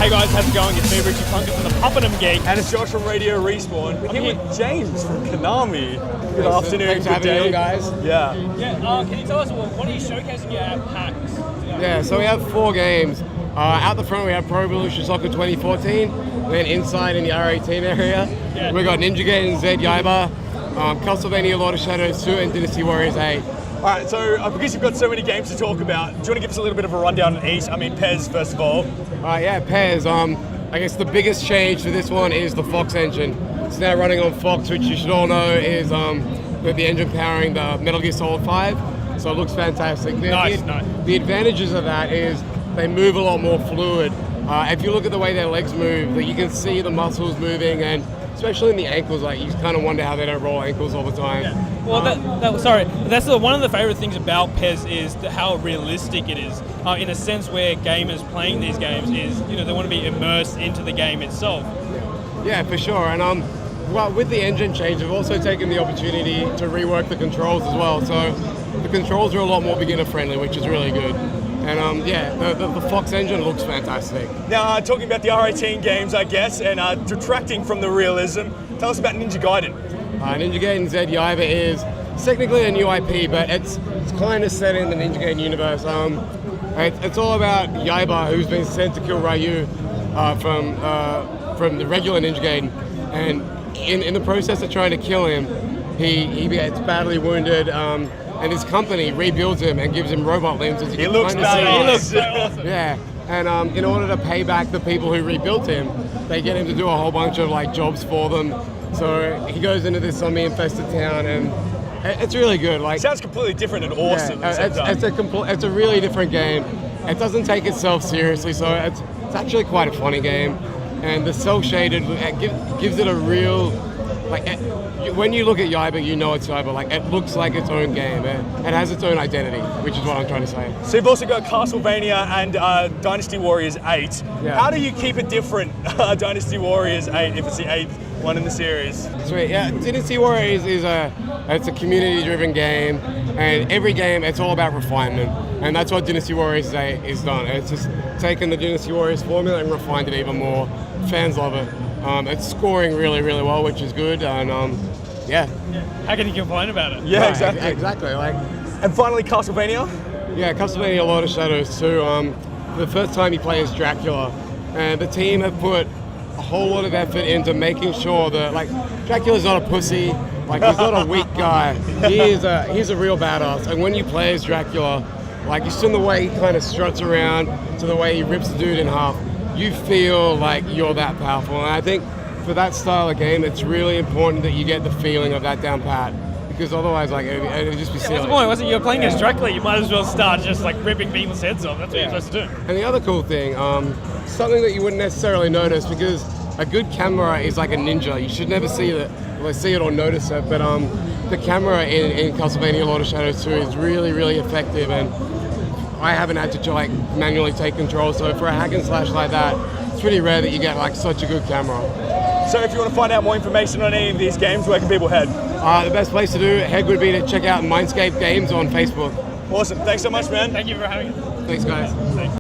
Hey guys, how's it going? It's me, Ritchie Plunkett from the Puppenham Geek. And it's Josh from Radio Respawn. We're here with James from Konami. Good afternoon, Thanks for good having day. me, guys. Yeah. Can you tell us, what are you showcasing here at PAX? Yeah, so we have 4 games. Out the front we have Pro Evolution Soccer 2014. Then inside in the R18 area, we got Ninja Gaiden Z Yaiba, Castlevania Lord of Shadows 2, and Dynasty Warriors 8. All right, so because you've got so many games to talk about, do you want to give us a little bit of a rundown on each? I mean, PES, first of all. PES. I guess the biggest change for this one is the Fox engine. It's now running on Fox, which you should all know is with the engine powering the Metal Gear Solid 5. So it looks fantastic. Nice. The advantages of that is they move a lot more fluid. If you look at the way their legs move, you can see the muscles moving, and especially in the ankles, like you kind of wonder how they don't roll ankles all the time. Yeah. Well, that's one of the favorite things about PES is how realistic it is. In a sense, where gamers playing these games is, they want to be immersed into the game itself. Yeah, for sure. And well, with the engine change, we've also taken the opportunity to rework the controls as well. So the controls are a lot more beginner friendly, which is really good. And the Fox engine looks fantastic. Now, talking about the R18 games, I guess, and detracting from the realism, tell us about Ninja Gaiden. Ninja Gaiden Z Yaiba is technically a new IP, but it's kind of set in the Ninja Gaiden universe. It's all about Yaiba, who's been sent to kill Ryu from the regular Ninja Gaiden, and in the process of trying to kill him, he gets badly wounded. And his company rebuilds him and gives him robot limbs. As he looks badass. He looks so awesome. Yeah, and in order to pay back the people who rebuilt him, they get him to do a whole bunch of jobs for them. So he goes into this zombie-infested town, and it's really good. Sounds completely different and awesome. Yeah, it's a really different game. It doesn't take itself seriously, so it's actually quite a funny game. And the cel-shaded gives it a real when you look at Yaiba, you know it's Yaiba. It looks like its own game. It has its own identity, which is what I'm trying to say. So you've also got Castlevania and Dynasty Warriors 8. Yeah. How do you keep it different, Dynasty Warriors 8, if it's the 8th one in the series? Sweet, yeah. Dynasty Warriors it's a community-driven game, and every game, it's all about refinement. And that's what Dynasty Warriors 8 is done. It's just taken the Dynasty Warriors formula and refined it even more. Fans love it. It's scoring really, really well, which is good, and How can you complain about it? Yeah, right, exactly. Exactly. And finally, Castlevania? Yeah, Castlevania Lord of Shadows 2. The first time you play as Dracula, and the team have put a whole lot of effort into making sure that, Dracula's not a pussy, he's not a weak guy. He's a real badass, and when you play as Dracula, just from the way he kind of struts around to the way he rips the dude in half, you feel like you're that powerful. And I think for that style of game, it's really important that you get the feeling of that down pat, because otherwise, it'd just be silly. That's the point, wasn't it? You're playing as Dracula, you might as well start just ripping people's heads off. That's what you're supposed to do. And the other cool thing, something that you wouldn't necessarily notice, because a good camera is like a ninja. You should never see it or notice it, but the camera in Castlevania Lord of Shadows 2 is really, really effective, and I haven't had to manually take control, so for a hack and slash like that, it's pretty rare that you get such a good camera. So if you want to find out more information on any of these games, where can people head? The best place to would be to check out Mindscape Games on Facebook. Awesome. Thanks so much, man. Thank you for having us. Thanks, guys. Thanks.